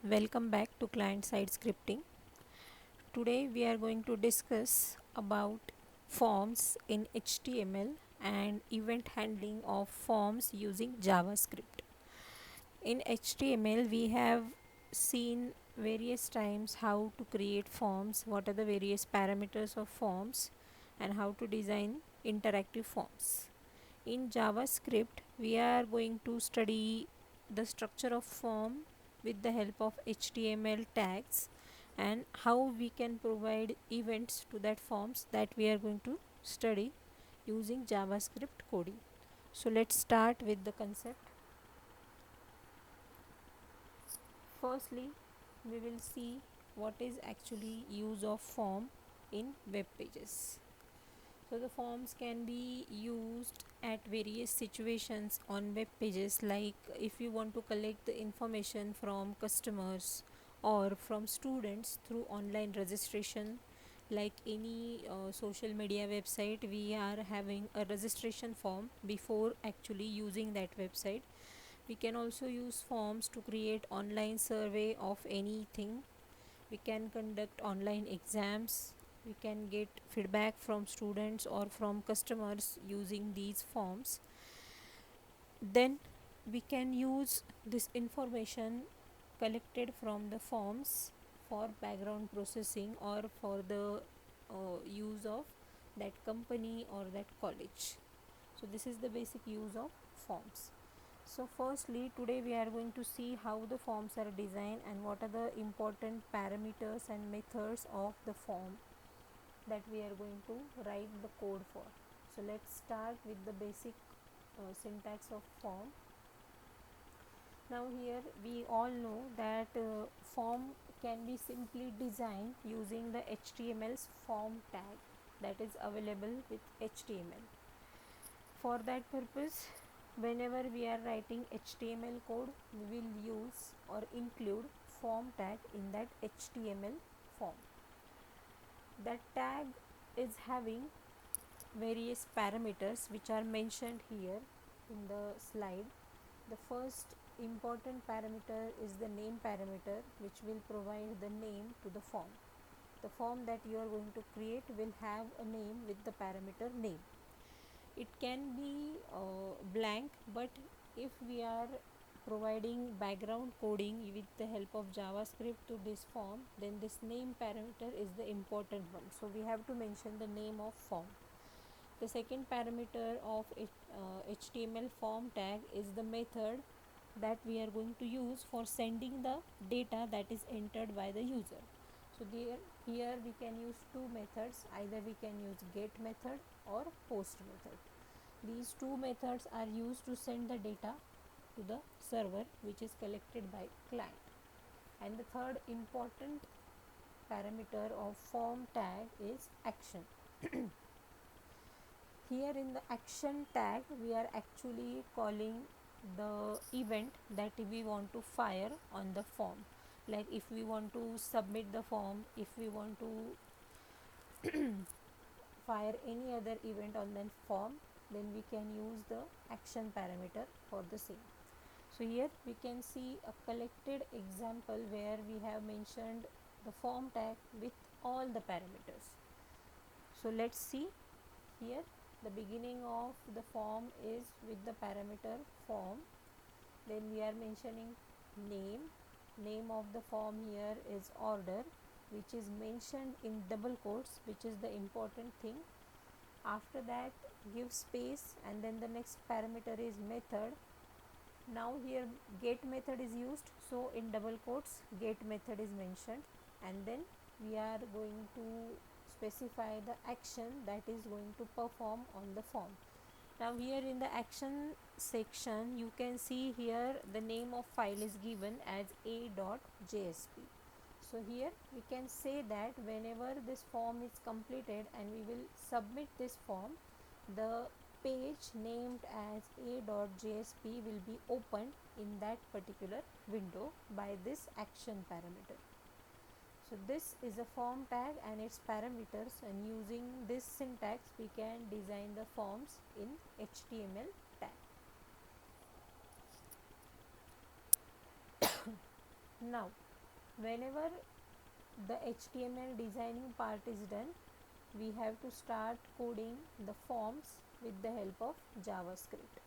Welcome back to client-side scripting. Today we are going to discuss about forms in HTML and event handling of forms using JavaScript. In HTML we have seen various times how to create forms, what are the various parameters of forms, and how to design interactive forms. In JavaScript we are going to study the structure of form with the help of HTML tags and how we can provide events to that forms that we are going to study using JavaScript coding. So let's start with the concept. Firstly, we will see what is actually use of form in web pages. So the forms can be used at various situations on web pages, like if you want to collect the information from customers or from students through online registration. Like any social media website, we are having a registration form before actually using that website. We can also use forms to create online survey of anything. We can conduct online exams. We can get feedback from students or from customers using these forms. Then we can use this information collected from the forms for background processing or for the use of that company or that college. So this is the basic use of forms. So firstly, today we are going to see how the forms are designed and what are the important parameters and methods of the form that we are going to write the code for. So let's start with the basic syntax of form. Now here we all know that form can be simply designed using the HTML's form tag that is available with HTML. For that purpose, whenever we are writing HTML code, we will use or include form tag in that HTML form. That tag is having various parameters which are mentioned here in the slide. The first important parameter is the name parameter, which will provide the name to the form. The form that you are going to create will have a name with the parameter name. It can be blank, but if we are providing background coding with the help of JavaScript to this form, then this name parameter is the important one. So we have to mention the name of form. The second parameter of HTML form tag is the method that we are going to use for sending the data that is entered by the user. So here we can use two methods. Either we can use get method or post method. These two methods are used to send the data to the server, which is collected by client. And the third important parameter of form tag is action. Here in the action tag, we are actually calling the event that we want to fire on the form. Like if we want to submit the form, if we want to fire any other event on the form, then we can use the action parameter for the same. So here we can see a collected example where we have mentioned the form tag with all the parameters. So let's see here. The beginning of the form is with the parameter form. Then we are mentioning name of the form here is order, which is mentioned in double quotes, which is the important thing. After that, give space, and then the next parameter is method. Now here get method is used, so in double quotes get method is mentioned, and then we are going to specify the action that is going to perform on the form. Now here in the action section, you can see here the name of file is given as a.jsp. So here we can say that whenever this form is completed and we will submit this form, the page named as a.jsp will be opened in that particular window by this action parameter. So this is a form tag and its parameters, and using this syntax we can design the forms in HTML tag. Now whenever the HTML designing part is done, we have to start coding the forms with the help of JavaScript.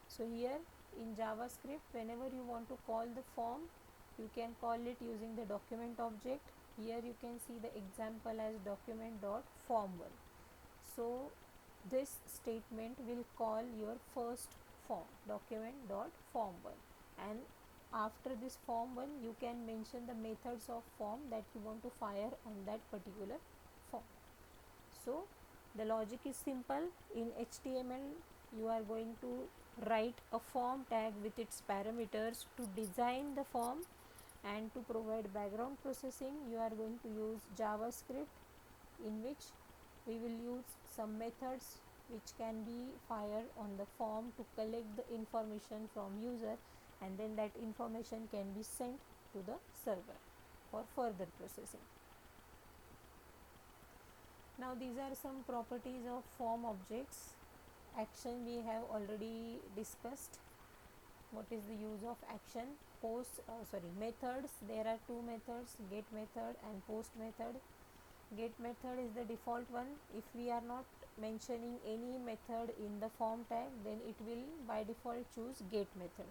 So here in JavaScript, whenever you want to call the form, you can call it using the document object. Here you can see the example as document.form1. So this statement will call your first form, document.form1, and after this form1 you can mention the methods of form that you want to fire on that particular form. So the logic is simple. In HTML you are going to write a form tag with its parameters to design the form, and to provide background processing you are going to use JavaScript, in which we will use some methods which can be fired on the form to collect the information from user, and then that information can be sent to the server for further processing. Now these are some properties of form objects. Action we have already discussed. What is the use of action? Methods. There are two methods, get method and post method. Get method is the default one. If we are not mentioning any method in the form tag, then it will by default choose get method.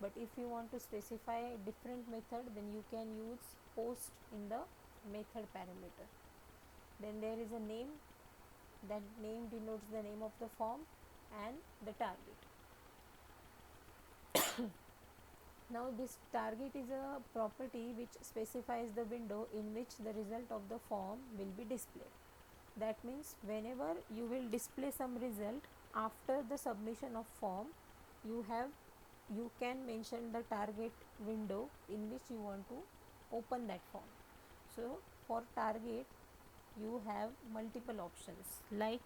But if you want to specify a different method, then you can use post in the method parameter. Then there is a name. That name denotes the name of the form and the target. Now this target is a property which specifies the window in which the result of the form will be displayed. That means whenever you will display some result after the submission of form, you can mention the target window in which you want to open that form. So for target you have multiple options, like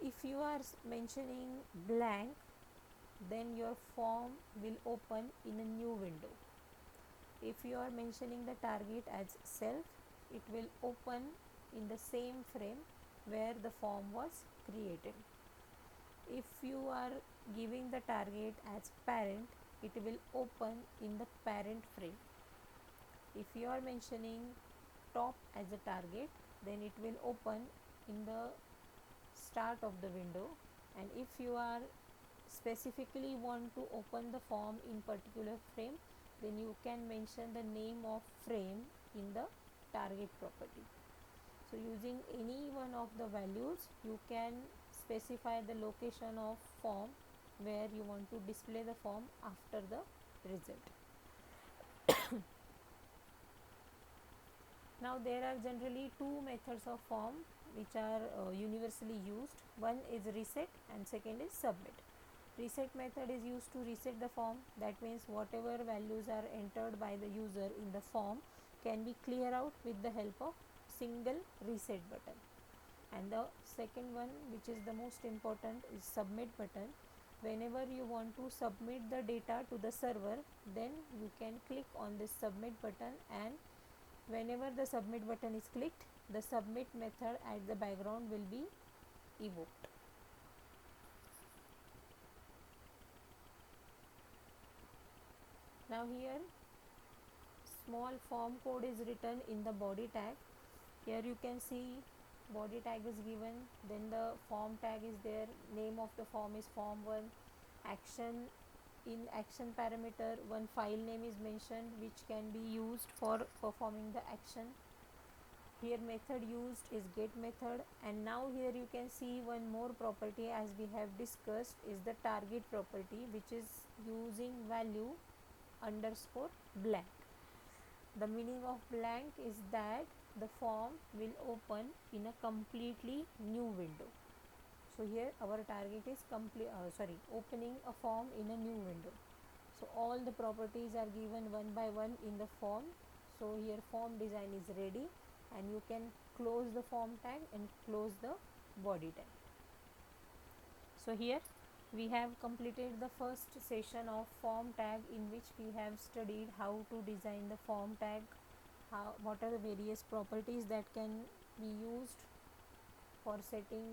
if you are mentioning blank, then your form will open in a new window. If you are mentioning the target as self, it will open in the same frame where the form was created. If you are giving the target as parent, it will open in the parent frame. If you are mentioning top as a target, then it will open in the start of the window. And if you are specifically want to open the form in particular frame, then you can mention the name of frame in the target property. So using any one of the values, you can specify the location of form where you want to display the form after the result. Now there are generally two methods of form which are universally used. One is reset and second is submit. Reset method is used to reset the form. That means whatever values are entered by the user in the form can be cleared out with the help of single reset button. And the second one, which is the most important, is submit button. Whenever you want to submit the data to the server, then you can click on this submit button, and whenever the submit button is clicked, the submit method at the background will be evoked. Now here small form code is written in the body tag. Here you can see body tag is given, then the form tag is there, name of the form is form1, action, in action parameter one file name is mentioned which can be used for performing the action. Here method used is get method, and now here you can see one more property as we have discussed is the target property, which is using value underscore blank. The meaning of blank is that the form will open in a completely new window. So here our target is opening a form in a new window. So all the properties are given one by one in the form. So here form design is ready, and you can close the form tag and close the body tag. So here we have completed the first session of form tag, in which we have studied how to design the form tag, what are the various properties that can be used for setting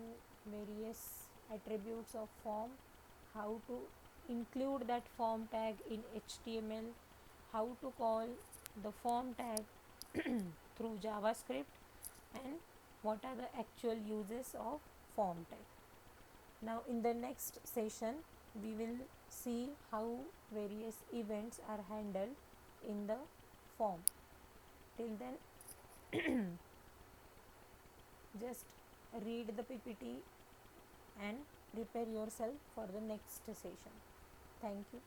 various attributes of form, how to include that form tag in HTML, how to call the form tag through JavaScript and what are the actual uses of form tag. Now in the next session we will see how various events are handled in the form. Till then just read the PPT and prepare yourself for the next session. Thank you.